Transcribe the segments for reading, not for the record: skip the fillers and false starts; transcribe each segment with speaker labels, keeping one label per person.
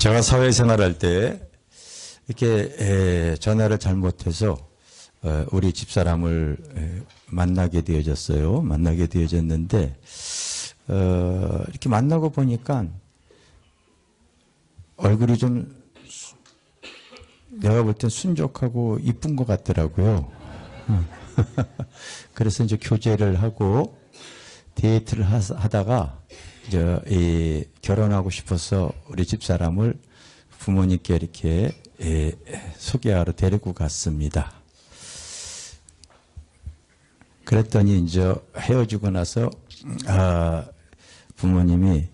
Speaker 1: 제가 사회생활할 때 이렇게 전화를 잘못해서 우리 집사람을 만나게 되어졌어요. 만나게 되어졌는데 이렇게 만나고 보니까 얼굴이 좀 내가 볼 땐 순족하고 이쁜 것 같더라고요. 그래서 이제 교제를 하고 데이트를 하다가 이제 결혼하고 싶어서 우리 집사람을 부모님께 이렇게 소개하러 데리고 갔습니다. 그랬더니 이제 헤어지고 나서 부모님이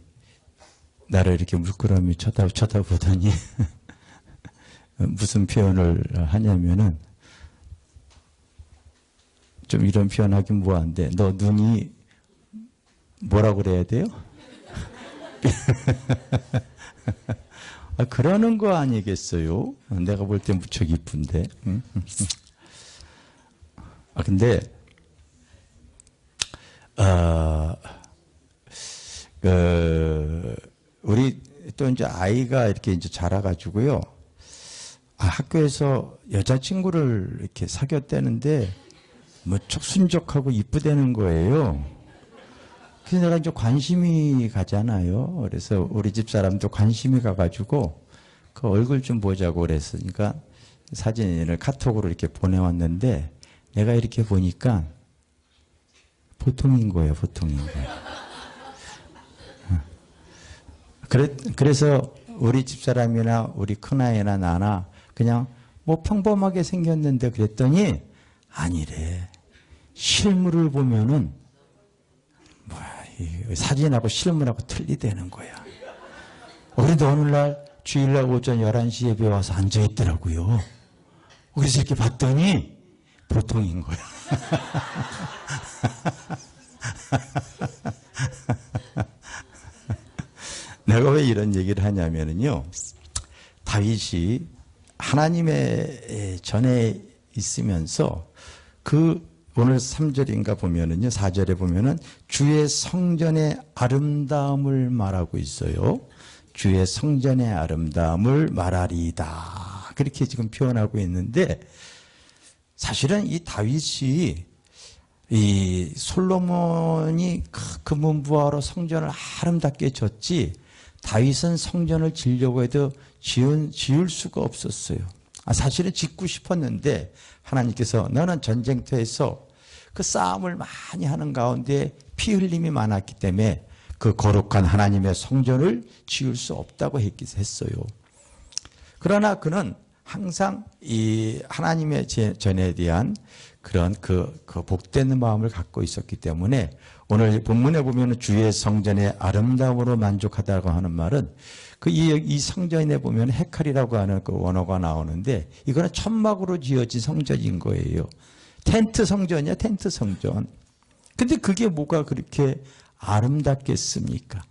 Speaker 1: 나를 이렇게 물끄러미 쳐다보더니 무슨 표현을 하냐면은 좀 이런 표현하긴 뭐한데 너 눈이 뭐라고 그래야 돼요? 그러는 거 아니겠어요? 내가 볼 때 무척 이쁜데. 근데 우리 또 이제 아이가 이렇게 이제 자라가지고요. 학교에서 여자친구를 이렇게 사귀었다는데 무척 순적하고 이쁘다는 거예요. 그래서 내가 이제 관심이 가잖아요. 그래서 우리 집 사람도 관심이 가가지고 그 얼굴 좀 보자고 그랬으니까 사진을 카톡으로 이렇게 보내왔는데 내가 이렇게 보니까 보통인 거예요. 보통인 거예요. 그래서 우리 집사람이나 우리 큰아이나 나나 그냥 뭐 평범하게 생겼는데 그랬더니 아니래. 실물을 보면은 사진하고 실물하고 틀리다는 거야. 그래도 어느 날 주일날 오전 11시 예배 와서 앉아있더라고요. 그래서 이렇게 봤더니 보통인 거야. 내가 왜 이런 얘기를 하냐면요. 다윗이 하나님의 전에 있으면서 오늘 3절인가 보면은요, 4절에 보면은 주의 성전의 아름다움을 말하고 있어요. 주의 성전의 아름다움을 말하리이다. 그렇게 지금 표현하고 있는데, 사실은 이 다윗이 이 솔로몬이 금은부하로 성전을 아름답게 졌지, 다윗은 성전을 지으려고 해도 지을 수가 없었어요. 사실은 짓고 싶었는데 하나님께서 너는 전쟁터에서 그 싸움을 많이 하는 가운데 피 흘림이 많았기 때문에 그 거룩한 하나님의 성전을 지을 수 없다고 했어요. 그러나 그는 항상 이 하나님의 전에 대한 그런 그 복된 마음을 갖고 있었기 때문에 오늘 본문에 보면 주의 성전의 아름다움으로 만족하다고 하는 말은 이 성전에 보면 헤칼이라고 하는 그 원어가 나오는데 이거는 천막으로 지어진 성전인 거예요. 텐트 성전이야, 텐트 성전. 근데 그게 뭐가 그렇게 아름답겠습니까?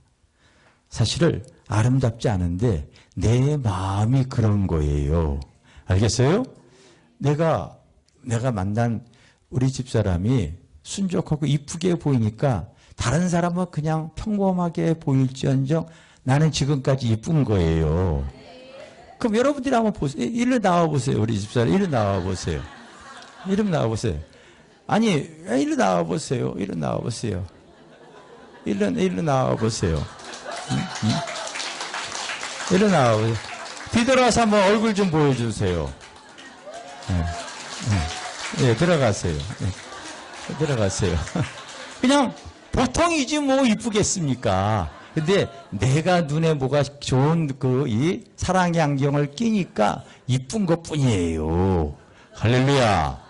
Speaker 1: 사실은 아름답지 않은데 내 마음이 그런 거예요. 알겠어요? 내가 만난 우리 집사람이 순족하고 이쁘게 보이니까 다른 사람은 그냥 평범하게 보일지언정 나는 지금까지 이쁜 거예요. 그럼 여러분들이 한번 보세요. 일로 나와보세요. 우리 집사람 일로 나와보세요. 일로 나와보세요. 아니 일로 나와보세요. 일로 나와보세요. 일로 나와보세요. 일로 나와보세요. 뒤돌아서 한번 얼굴 좀 보여주세요. 네, 들어가세요. 네, 들어가세요. 그냥 보통이지 뭐 이쁘겠습니까? 근데 내가 눈에 뭐가 좋은 이 사랑의 안경을 끼니까 이쁜 것 뿐이에요. 할렐루야.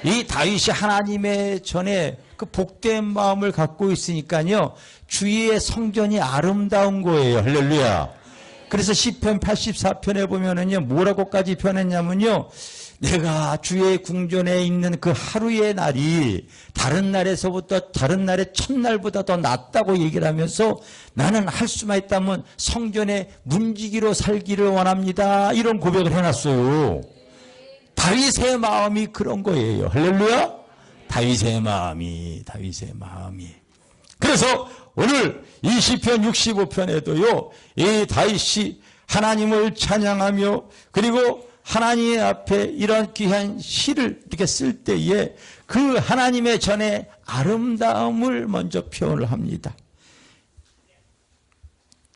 Speaker 1: 이 다윗이 하나님의 전에 그 복된 마음을 갖고 있으니까요. 주의 성전이 아름다운 거예요. 할렐루야. 그래서 시편 84편에 보면은요, 뭐라고까지 표현했냐면요. 내가 주의 궁전에 있는 그 하루의 날이 다른 날에서부터 다른 날의 첫날보다 더 낫다고 얘기를 하면서 나는 할 수만 있다면 성전의 문지기로 살기를 원합니다. 이런 고백을 해놨어요. 다윗의 마음이 그런 거예요. 할렐루야. 다윗의 마음이. 그래서 오늘 이 시편 65편에도요. 이 다윗이 하나님을 찬양하며 그리고 하나님 앞에 이런 귀한 시를 이렇게 쓸 때에 그 하나님의 전에 아름다움을 먼저 표현을 합니다.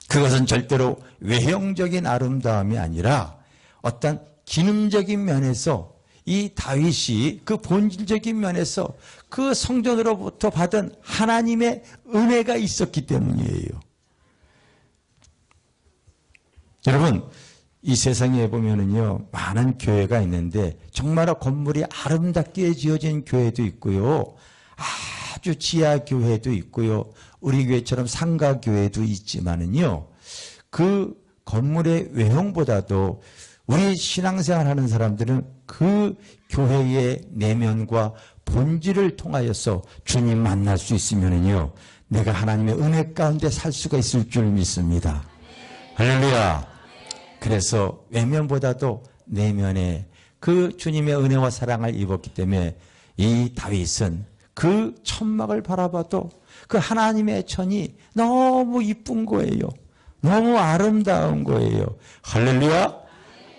Speaker 1: 그것은 절대로 외형적인 아름다움이 아니라 어떤 기능적인 면에서 이 다윗이 그 본질적인 면에서 그 성전으로부터 받은 하나님의 은혜가 있었기 때문이에요. 여러분, 이 세상에 보면은요, 많은 교회가 있는데, 정말 건물이 아름답게 지어진 교회도 있고요, 아주 지하 교회도 있고요, 우리 교회처럼 상가 교회도 있지만은요, 그 건물의 외형보다도 우리 신앙생활 하는 사람들은 그 교회의 내면과 본질을 통하여서 주님 만날 수 있으면은요, 내가 하나님의 은혜 가운데 살 수가 있을 줄 믿습니다. 할렐루야. 그래서 외면보다도 내면에 그 주님의 은혜와 사랑을 입었기 때문에 이 다윗은 그 천막을 바라봐도 그 하나님의 천이 너무 이쁜 거예요. 너무 아름다운 거예요. 할렐루야.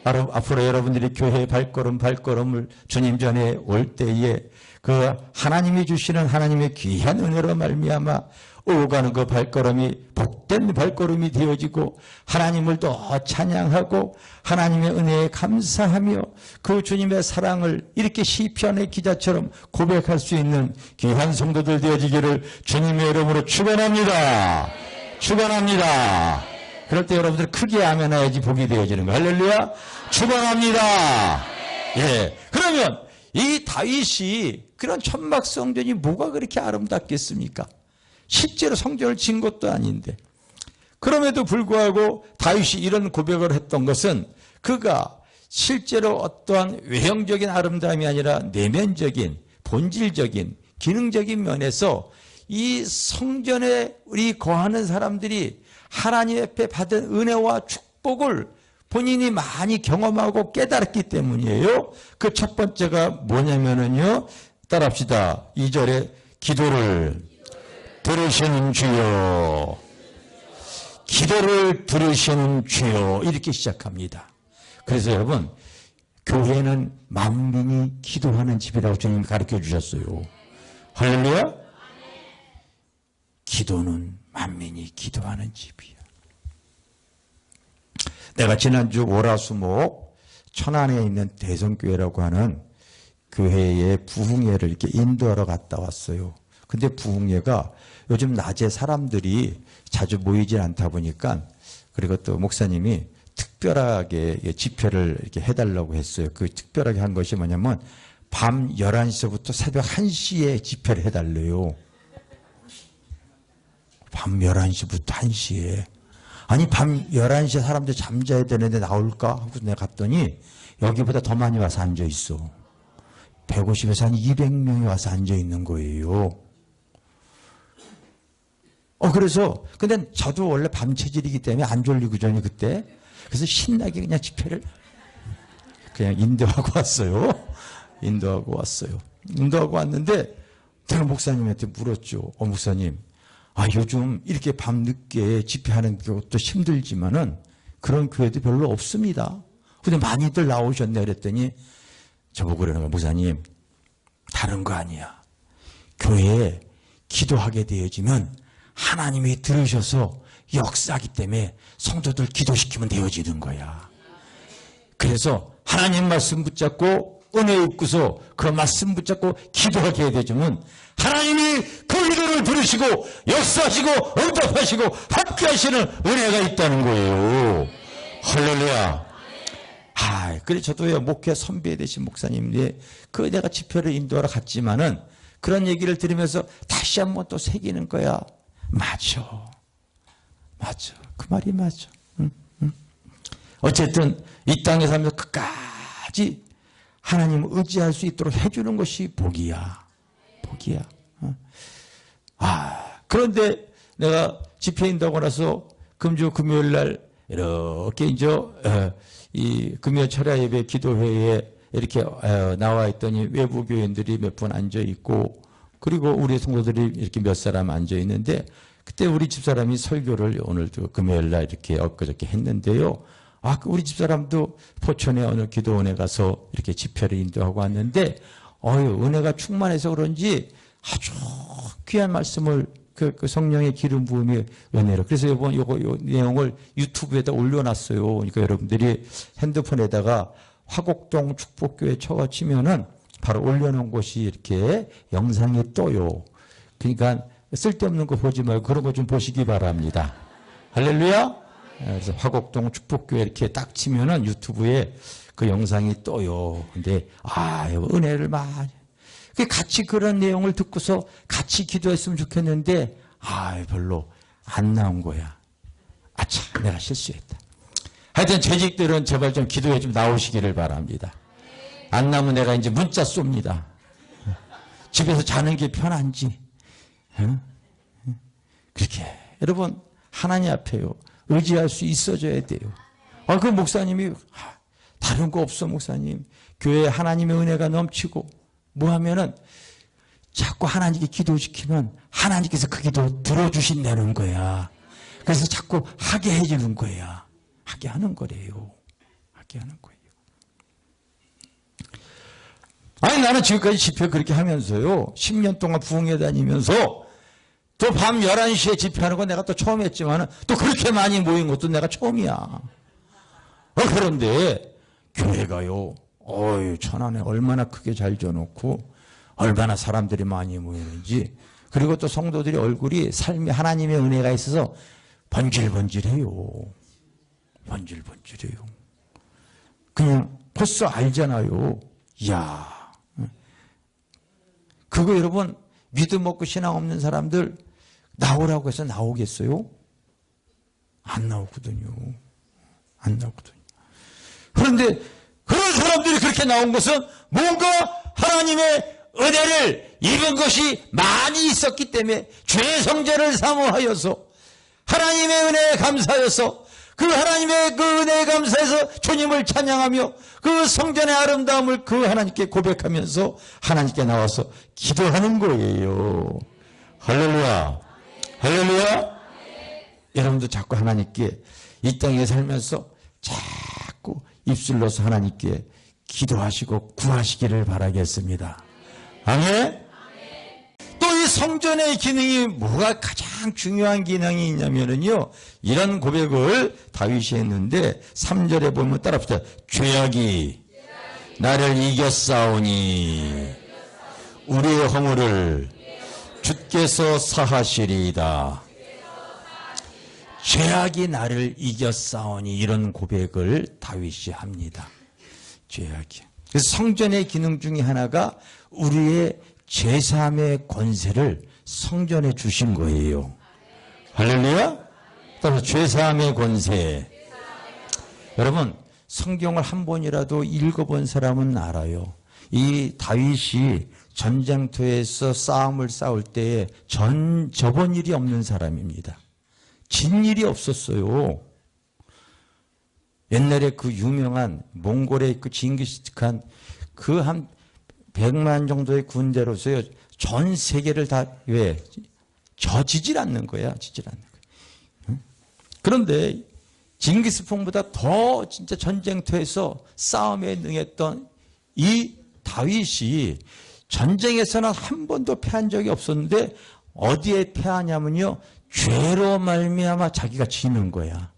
Speaker 1: 앞으로 여러분들이 교회의 발걸음을 주님 전에 올 때에 그 하나님이 주시는 하나님의 귀한 은혜로 말미암아 오가는 그 발걸음이 복된 발걸음이 되어지고 하나님을 더 찬양하고 하나님의 은혜에 감사하며 그 주님의 사랑을 이렇게 시편의 기자처럼 고백할 수 있는 귀한 성도들 되어지기를 주님의 이름으로 축원합니다. 축원합니다. 그럴 때 여러분들 크게 아멘해야지 복이 되어지는 거예요. 할렐루야. 축원합니다. 예. 그러면 이 다윗이 그런 천막 성전이 뭐가 그렇게 아름답겠습니까? 실제로 성전을 진 것도 아닌데, 그럼에도 불구하고 다윗이 이런 고백을 했던 것은 그가 실제로 어떠한 외형적인 아름다움이 아니라 내면적인, 본질적인, 기능적인 면에서 이 성전에 우리 거하는 사람들이 하나님 앞에 받은 은혜와 축복을 본인이 많이 경험하고 깨달았기 때문이에요. 그 첫 번째가 뭐냐면은요, 따라합시다. 2절에 기도를 들으시는 주여, 기도를 들으시는 주여, 이렇게 시작합니다. 그래서 여러분, 교회는 만민이 기도하는 집이라고 주님 가르쳐 주셨어요. 할렐루야. 기도는 만민이 기도하는 집이야. 내가 지난주 월화수목 천안에 있는 대성교회라고 하는 교회의 부흥회를 이렇게 인도하러 갔다 왔어요. 근데 부흥회가 요즘 낮에 사람들이 자주 모이질 않다 보니까, 그리고 또 목사님이 특별하게 집회를 이렇게 해달라고 했어요. 그 특별하게 한 것이 뭐냐면 밤 11시부터 새벽 1시에 집회를 해달래요. 밤 11시부터 1시에. 아니, 밤 11시에 사람들 잠자야 되는데 나올까 하고 내가 갔더니 여기보다 더 많이 와서 앉아있어. 150에서 한 200명이 와서 앉아있는 거예요. 그래서, 근데 저도 원래 밤 체질이기 때문에 안 졸리고 전에 그때. 그래서 신나게 그냥 집회를 그냥 인도하고 왔어요. 인도하고 왔는데, 제가 목사님한테 물었죠. 목사님, 요즘 이렇게 밤 늦게 집회하는 것도 힘들지만은 그런 교회도 별로 없습니다. 근데 많이들 나오셨네. 그랬더니 저보고 그러는 거예요. 목사님, 다른 거 아니야. 교회에 기도하게 되어지면 하나님이 들으셔서 역사하기 때문에 성도들 기도시키면 되어지는 거야. 그래서 하나님 말씀 붙잡고 은혜 입고서 그 말씀 붙잡고 기도하게 되어지면 하나님이 그 기도를 들으시고 역사하시고 응답하시고 함께하시는 은혜가 있다는 거예요. 할렐루야. 그래 저도요, 목회 선배 되신 목사님인데 내가 집회를 인도하러 갔지만은 그런 얘기를 들으면서 다시 한번 또 새기는 거야. 맞아. 그 말이 맞아. 어쨌든 이 땅에 살면서 끝까지 하나님을 의지할 수 있도록 해주는 것이 복이야. 그런데 내가 집회 인도하고 나서 금주 금요일 날 이렇게 이 금요 철야 예배 기도회에 이렇게 나와 있더니 외부 교인들이 몇 분 앉아 있고, 그리고 우리 성도들이 이렇게 몇 사람 앉아 있는데, 그때 우리 집사람이 설교를 오늘 금요일 날 이렇게 엊그저께 했는데요. 우리 집사람도 포천에 어느 기도원에 가서 이렇게 집회를 인도하고 왔는데, 은혜가 충만해서 그런지 아주 귀한 말씀을 그 성령의 기름 부음이 은혜로. 그래서 요 내용을 유튜브에다 올려놨어요. 그러니까 여러분들이 핸드폰에다가 화곡동 축복교회 쳐치면은 바로 올려놓은 곳이 이렇게 영상이 떠요. 그러니까 쓸데없는 거 보지 말고 그런 거 좀 보시기 바랍니다. 할렐루야. 그래서 화곡동 축복교회 이렇게 딱 치면은 유튜브에 그 영상이 떠요. 근데 은혜를 많이 같이 그런 내용을 듣고서 같이 기도했으면 좋겠는데 별로 안 나온 거야. 아차, 내가 실수했다. 하여튼 재직들은 제발 좀 기도에 좀 나오시기를 바랍니다. 안 나오면 내가 이제 문자 쏩니다. 집에서 자는 게 편한지. 그렇게 여러분 하나님 앞에요 의지할 수 있어져야 돼요. 그 목사님이 다른 거 없어 목사님. 교회에 하나님의 은혜가 넘치고 뭐 하면은 자꾸 하나님께 기도시키면 하나님께서 그 기도 들어주신다는 거야. 그래서 자꾸 하게 해주는 거야. 하게 하는 거래요. 하게 하는 거예요. 나는 지금까지 집회 그렇게 하면서요 10년 동안 부흥회 다니면서 또 밤 11시에 집회하는 건 내가 또 처음 했지만 또 그렇게 많이 모인 것도 내가 처음이야. 그런데 교회가요 천안에 얼마나 크게 잘 져놓고 얼마나 사람들이 많이 모이는지, 그리고 또 성도들이 얼굴이 삶에 하나님의 은혜가 있어서 번질번질해요. 번질번질해요. 그냥 벌써 알잖아요. 이야, 그거 여러분 믿음 없고 신앙 없는 사람들 나오라고 해서 나오겠어요? 안 나오거든요. 안 나오거든요. 그런데 그런 사람들이 그렇게 나온 것은 뭔가 하나님의 은혜를 입은 것이 많이 있었기 때문에 죄 성제를 사모하여서 하나님의 은혜에 감사하여서 그 하나님의 그 은혜에 감사해서 주님을 찬양하며 그 성전의 아름다움을 그 하나님께 고백하면서 하나님께 나와서 기도하는 거예요. 할렐루야. 할렐루야. 여러분도 자꾸 하나님께 이 땅에 살면서 자꾸 입술로서 하나님께 기도하시고 구하시기를 바라겠습니다. 아멘. 또 이 성전의 기능이 뭐가 가장 중요한 기능이 있냐면요, 이런 고백을 다윗이 했는데 3절에 보면 따라합시다. 죄악이 나를 이겼사오니 우리의 허물을 주께서 사하시리이다. 죄악이 나를 이겼사오니, 이런 고백을 다윗이 합니다. 죄악이. 그래서 성전의 기능 중에 하나가 우리의 죄사함의 권세를 성전에 주신 거예요. 할렐루야. 따라서 죄사함의 권세. 여러분 성경을 한 번이라도 읽어본 사람은 알아요. 이 다윗이 전쟁터에서 싸움을 싸울 때에 저번 일이 없는 사람입니다. 진 일이 없었어요. 옛날에 그 유명한 몽골의 그 징기스칸 그 한 100만 정도의 군대로서요 전 세계를 다 왜 지질 않는 거야. 지질 않는 거야. 그런데 징기스칸보다 더 진짜 전쟁터에서 싸움에 능했던 이 다윗이 전쟁에서는 한 번도 패한 적이 없었는데 어디에 패하냐면요, 죄로 말미암아 자기가 지는 거야.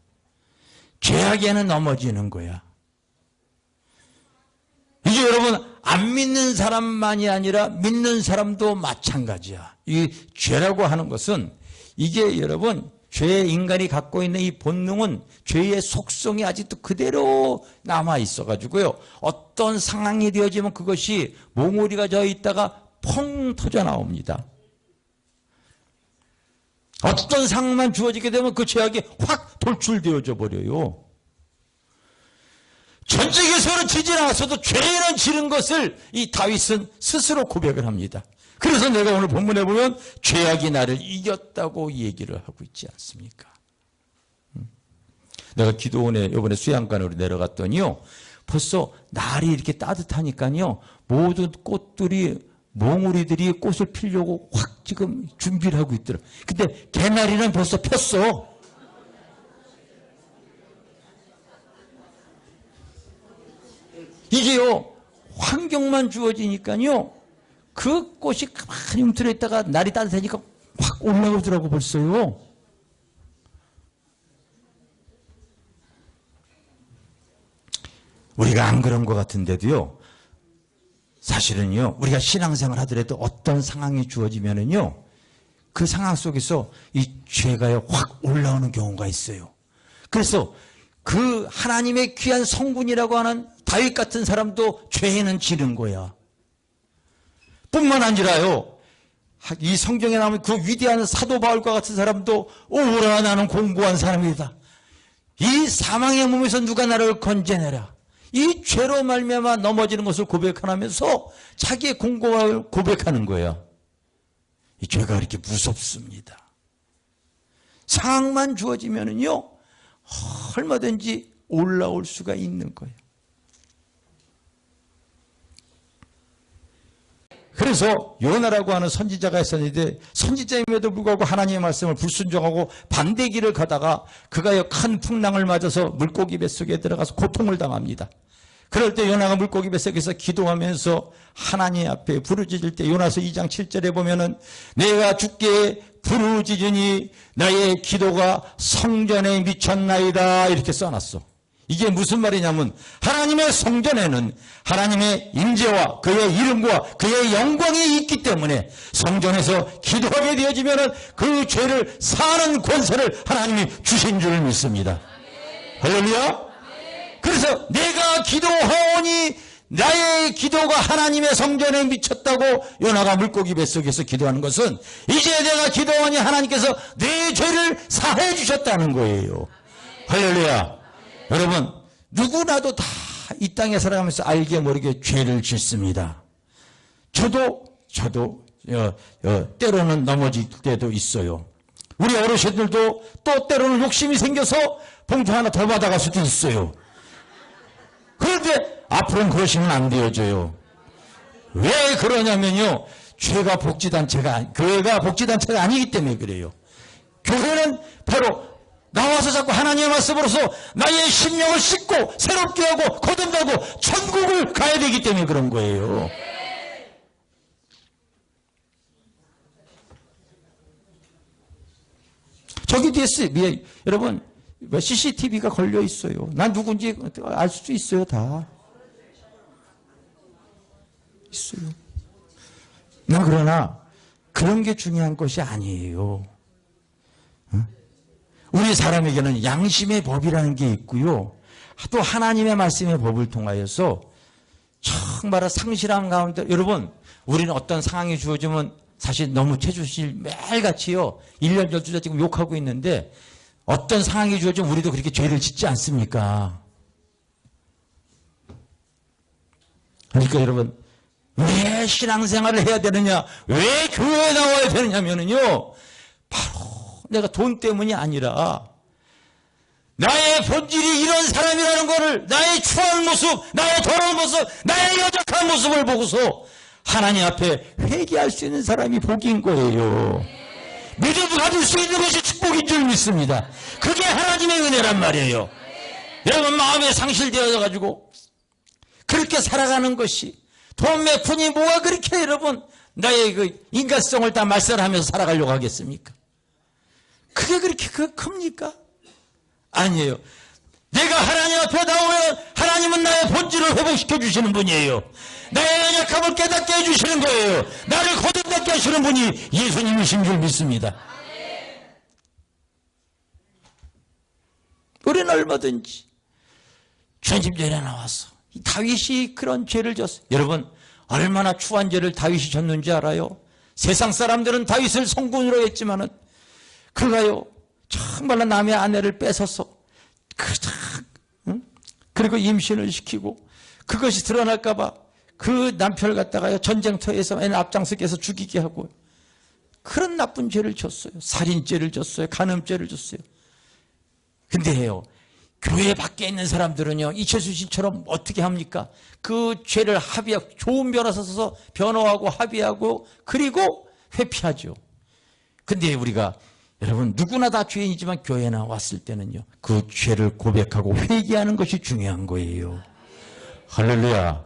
Speaker 1: 죄악에는 넘어지는 거야. 이게 여러분 안 믿는 사람만이 아니라 믿는 사람도 마찬가지야. 이 죄라고 하는 것은 이게 여러분 죄의 인간이 갖고 있는 이 본능은 죄의 속성이 아직도 그대로 남아 있어가지고요. 어떤 상황이 되어지면 그것이 몽우리가 져 있다가 펑 터져 나옵니다. 어떤 상황만 주어지게 되면 그 죄악이 확 돌출되어져 버려요. 전쟁에서는 지지 않았어도 죄는 지른 것을 이 다윗은 스스로 고백을 합니다. 그래서 내가 오늘 본문에 보면 죄악이 나를 이겼다고 얘기를 하고 있지 않습니까? 내가 기도원에 이번에 수양관으로 내려갔더니요, 벌써 날이 이렇게 따뜻하니까요 모든 꽃들이 몽우리들이 꽃을 피려고 확 지금 준비를 하고 있더라. 근데 개나리는 벌써 폈어. 이게요, 환경만 주어지니까요, 그 꽃이 가만히 움츠려 있다가 날이 따뜻하니까 확 올라오더라고 벌써요. 우리가 안 그런 것 같은데도요, 사실은요, 우리가 신앙생활 하더라도 어떤 상황이 주어지면은요, 그 상황 속에서 이 죄가요, 확 올라오는 경우가 있어요. 그래서 그 하나님의 귀한 성군이라고 하는 다윗 같은 사람도 죄에는 지는 거야. 뿐만 아니라요, 이 성경에 나오는 그 위대한 사도 바울과 같은 사람도 오라 나는 공고한 사람이다. 이 사망의 몸에서 누가 나를 건져내라. 이 죄로 말미암아 넘어지는 것을 고백하면서 자기의 공고함을 고백하는 거예요. 이 죄가 그렇게 무섭습니다. 상황만 주어지면은요, 얼마든지 올라올 수가 있는 거예요. 그래서 요나라고 하는 선지자가 있었는데, 선지자임에도 불구하고 하나님의 말씀을 불순종하고 반대 길을 가다가 그가 큰 풍랑을 맞아서 물고기 뱃속에 들어가서 고통을 당합니다. 그럴 때 요나가 물고기 뱃속에서 기도하면서 하나님 앞에 부르짖을 때, 요나서 2장 7절에 보면은 내가 주께 부르짖으니 나의 기도가 성전에 미쳤나이다, 이렇게 써놨어. 이게 무슨 말이냐면, 하나님의 성전에는 하나님의 임재와 그의 이름과 그의 영광이 있기 때문에 성전에서 기도하게 되어지면 그 죄를 사하는 권세를 하나님이 주신 줄 믿습니다. 할렐루야. 그래서 내가 기도하오니 나의 기도가 하나님의 성전에 미쳤다고 요나가 물고기 뱃속에서 기도하는 것은, 이제 내가 기도하니 하나님께서 내 죄를 사해 주셨다는 거예요. 할렐루야. 여러분, 누구나도 다 이 땅에 살아가면서 알게 모르게 죄를 짓습니다. 저도 때로는 넘어질 때도 있어요. 우리 어르신들도 또 때로는 욕심이 생겨서 봉투 하나 더 받아갈 수도 있어요. 그런데 앞으로는 그러시면 안 되어져요. 왜 그러냐면요, 죄가 복지단체가, 교회가 복지단체가 아니기 때문에 그래요. 교회는 바로 나와서 자꾸 하나님의 말씀으로서 나의 심령을 씻고 새롭게 하고 거듭나고 천국을 가야 되기 때문에 그런 거예요. 저기 뒤에 여러분 CCTV가 걸려 있어요. 난 누군지 알 수 있어요. 다 있어요. 그러나 그런 게 중요한 것이 아니에요. 우리 사람에게는 양심의 법이라는 게 있고요, 또 하나님의 말씀의 법을 통하여서 정말 상실함 가운데, 여러분, 우리는 어떤 상황이 주어지면 사실 너무 최주실 매일같이요 1년 12달 지금 욕하고 있는데, 어떤 상황이 주어지면 우리도 그렇게 죄를 짓지 않습니까? 그러니까 여러분, 왜 신앙생활을 해야 되느냐, 왜 교회에 나와야 되느냐면요, 바로 내가 돈 때문이 아니라 나의 본질이 이런 사람이라는 것을, 나의 추한 모습, 나의 더러운 모습, 나의 여적한 모습을 보고서 하나님 앞에 회개할 수 있는 사람이 복인 거예요. 믿음을 가질 수 있는 것이 축복인 줄 믿습니다. 그게 하나님의 은혜란 말이에요. 여러분, 마음에 상실되어 가지고 그렇게 살아가는 것이, 돈 몇 푼이 뭐가 그렇게 여러분 나의 그 인간성을 다 말살하면서 살아가려고 하겠습니까? 그게 그렇게 큽니까? 아니에요. 내가 하나님 앞에 나오면 하나님은 나의 본질을 회복시켜 주시는 분이에요. 나의 연약함을 깨닫게 해주시는 거예요. 나를 거듭나게 하시는 분이 예수님이신 줄 믿습니다. 우리는 얼마든지 주님 전에 나와서 다윗이 그런 죄를 졌어요. 여러분, 얼마나 추한 죄를 다윗이 졌는지 알아요? 세상 사람들은 다윗을 성군으로 했지만은 그가요, 정말로 남의 아내를 뺏어서 그리고 임신을 시키고, 그것이 드러날까봐 그 남편을 갖다가요 전쟁터에서 앞장서게 해서 죽이게 하고, 그런 나쁜 죄를 졌어요. 살인죄를 졌어요. 간음죄를 졌어요. 근데요, 교회 밖에 있는 사람들은요, 이철수 씨처럼 어떻게 합니까? 그 죄를 합의하고, 좋은 변호사 써서 변호하고 합의하고 그리고 회피하죠. 근데 우리가, 여러분, 누구나 다 죄인이지만 교회에 나왔을 때는요, 그 죄를 고백하고 회개하는 것이 중요한 거예요. 할렐루야.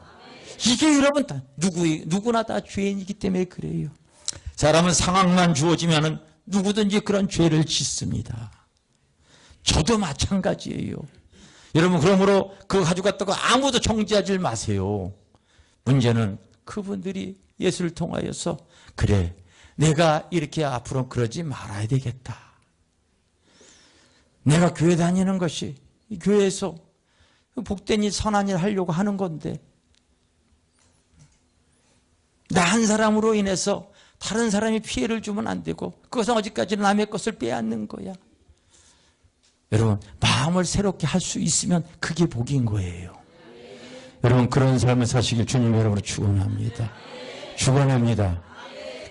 Speaker 1: 이게 여러분 다 누구나 다 죄인이기 때문에 그래요. 사람은 상황만 주어지면은 누구든지 그런 죄를 짓습니다. 저도 마찬가지예요. 여러분 그러므로 그거 가지고 갔다고 아무도 정죄하지 마세요. 문제는 그분들이 예수를 통하여서 그래 내가 이렇게 앞으로 그러지 말아야 되겠다. 내가 교회 다니는 것이 교회에서 복된 일 선한 일 하려고 하는 건데 나 한 사람으로 인해서 다른 사람이 피해를 주면 안 되고 그것은 어디까지 남의 것을 빼앗는 거야. 여러분 마음을 새롭게 할 수 있으면 그게 복인 거예요. 여러분 그런 삶을 사시길 주님 여러분을 축원합니다. 축원합니다.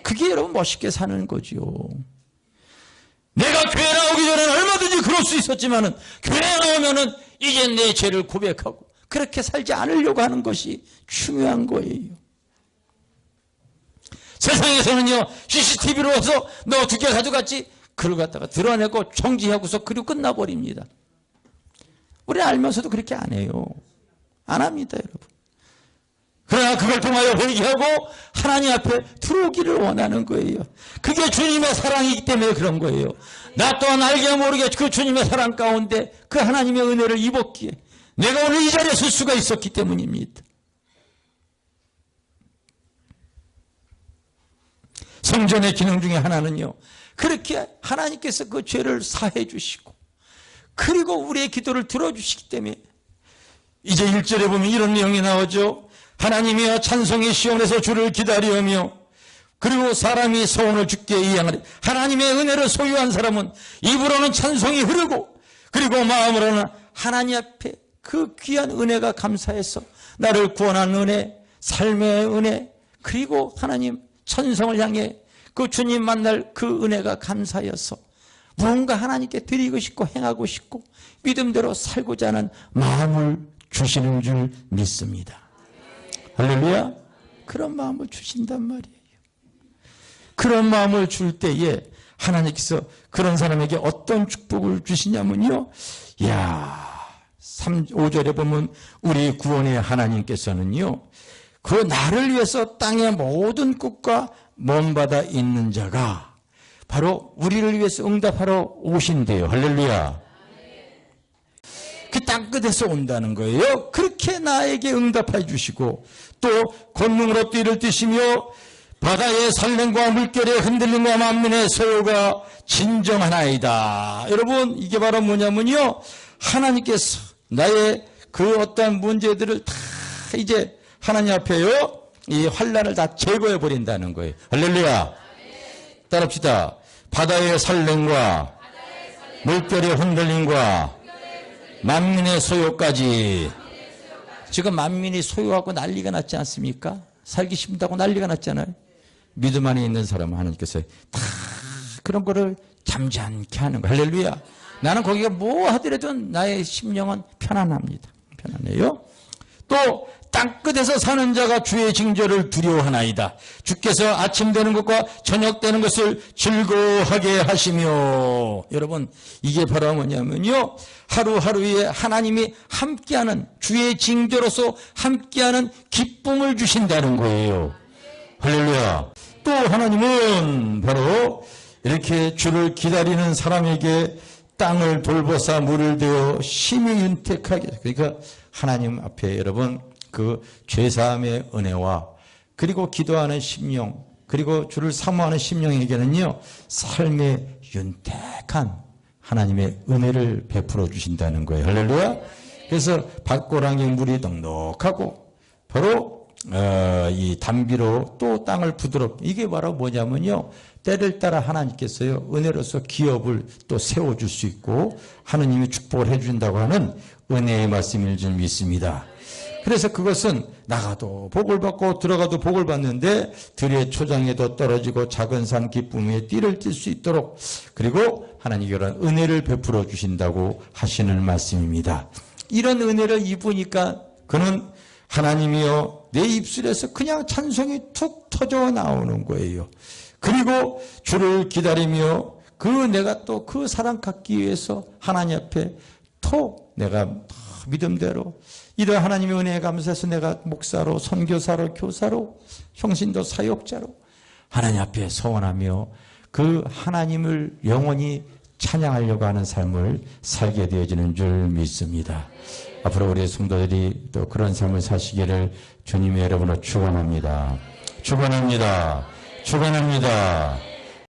Speaker 1: 그게 여러분 멋있게 사는 거죠. 내가 교회 나오기 전에는 얼마든지 그럴 수 있었지만은 교회 나오면은 이제 내 죄를 고백하고 그렇게 살지 않으려고 하는 것이 중요한 거예요. 세상에서는요 CCTV로 와서 너 두 개 가져갔지? 그걸 갖다가 드러내고 정지하고서 그리고 끝나버립니다. 우리 알면서도 그렇게 안 해요. 안 합니다, 여러분. 그러나 그걸 통하여 회개하고 하나님 앞에 들어오기를 원하는 거예요. 그게 주님의 사랑이기 때문에 그런 거예요. 나 또한 알게 모르게 그 주님의 사랑 가운데 그 하나님의 은혜를 입었기에 내가 오늘 이 자리에 설 수가 있었기 때문입니다. 성전의 기능 중에 하나는요, 그렇게 하나님께서 그 죄를 사해 주시고 그리고 우리의 기도를 들어주시기 때문에 이제 1절에 보면 이런 내용이 나오죠. 하나님이여 찬송의 시온에서 주를 기다리며 그리고 사람이 소원을 주께 이행하리. 하나님의 은혜를 소유한 사람은 입으로는 찬송이 흐르고 그리고 마음으로는 하나님 앞에 그 귀한 은혜가 감사해서 나를 구원한 은혜, 삶의 은혜, 그리고 하나님 천성을 향해 그 주님 만날 그 은혜가 감사여서 무언가 하나님께 드리고 싶고 행하고 싶고 믿음대로 살고자 하는 마음을 주시는 줄 믿습니다. 할렐루야. 그런 마음을 주신단 말이에요. 그런 마음을 줄 때에 하나님께서 그런 사람에게 어떤 축복을 주시냐면요, 이야 5절에 보면 우리 구원의 하나님께서는요 그 나를 위해서 땅의 모든 끝과 먼 바다 있는 자가 바로 우리를 위해서 응답하러 오신대요. 할렐루야. 그 땅끝에서 온다는 거예요. 그렇게 나에게 응답해 주시고 또 권능으로 띠를 띠시며 바다의 산랭과 물결의 흔들림과 만민의 소요가 진정하나이다. 여러분 이게 바로 뭐냐면요, 하나님께서 나의 그 어떤 문제들을 다 이제 하나님 앞에요 이 환난을 다 제거해 버린다는 거예요. 할렐루야. 따라합시다. 바다의 산랭과 물결의 흔들림과 만민의 소요까지. 지금 만민이 소요하고 난리가 났지 않습니까? 살기 힘들다고 난리가 났잖아요. 믿음 안에 있는 사람은 하나님께서 다 그런 거를 잠잠케 하는 거예요. 할렐루야. 나는 거기가 뭐 하더라도 나의 심령은 편안합니다. 편안해요. 또 땅끝에서 사는 자가 주의 징조를 두려워하나이다. 주께서 아침 되는 것과 저녁 되는 것을 즐거워하게 하시며. 여러분 이게 바로 뭐냐면요, 하루하루에 하나님이 함께하는 주의 징조로서 함께하는 기쁨을 주신다는 거예요. 할렐루야. 또 하나님은 바로 이렇게 주를 기다리는 사람에게 땅을 돌보사 물을 대어 심히 윤택하게, 그러니까 하나님 앞에 여러분 그 죄사함의 은혜와 그리고 기도하는 심령 그리고 주를 사모하는 심령에게는요 삶의 윤택한 하나님의 은혜를 베풀어 주신다는 거예요. 할렐루야. 그래서 밭고랑의 물이 넉넉하고 바로 이 담비로 또 땅을 부드럽게, 이게 바로 뭐냐면요, 때를 따라 하나님께서요 은혜로서 기업을 또 세워줄 수 있고 하느님이 축복을 해준다고 하는 은혜의 말씀일 줄 믿습니다. 그래서 그것은 나가도 복을 받고 들어가도 복을 받는데 들의 초장에도 떨어지고 작은 산 기쁨 위에 띠를 띌 수 있도록, 그리고 하나님이 그런 은혜를 베풀어 주신다고 하시는 말씀입니다. 이런 은혜를 입으니까 그는 하나님이여 내 입술에서 그냥 찬송이 툭 터져 나오는 거예요. 그리고 주를 기다리며 내가 또 그 사랑 갖기 위해서 하나님 앞에 내가 믿음대로 이런 하나님의 은혜에 감사해서 내가 목사로, 선교사로, 교사로, 평신도 사역자로 하나님 앞에 소원하며 그 하나님을 영원히 찬양하려고 하는 삶을 살게 되어지는 줄 믿습니다. 앞으로 우리 성도들이 또 그런 삶을 사시기를 주님의 여러분으로 축원합니다. 축원합니다. 축원합니다.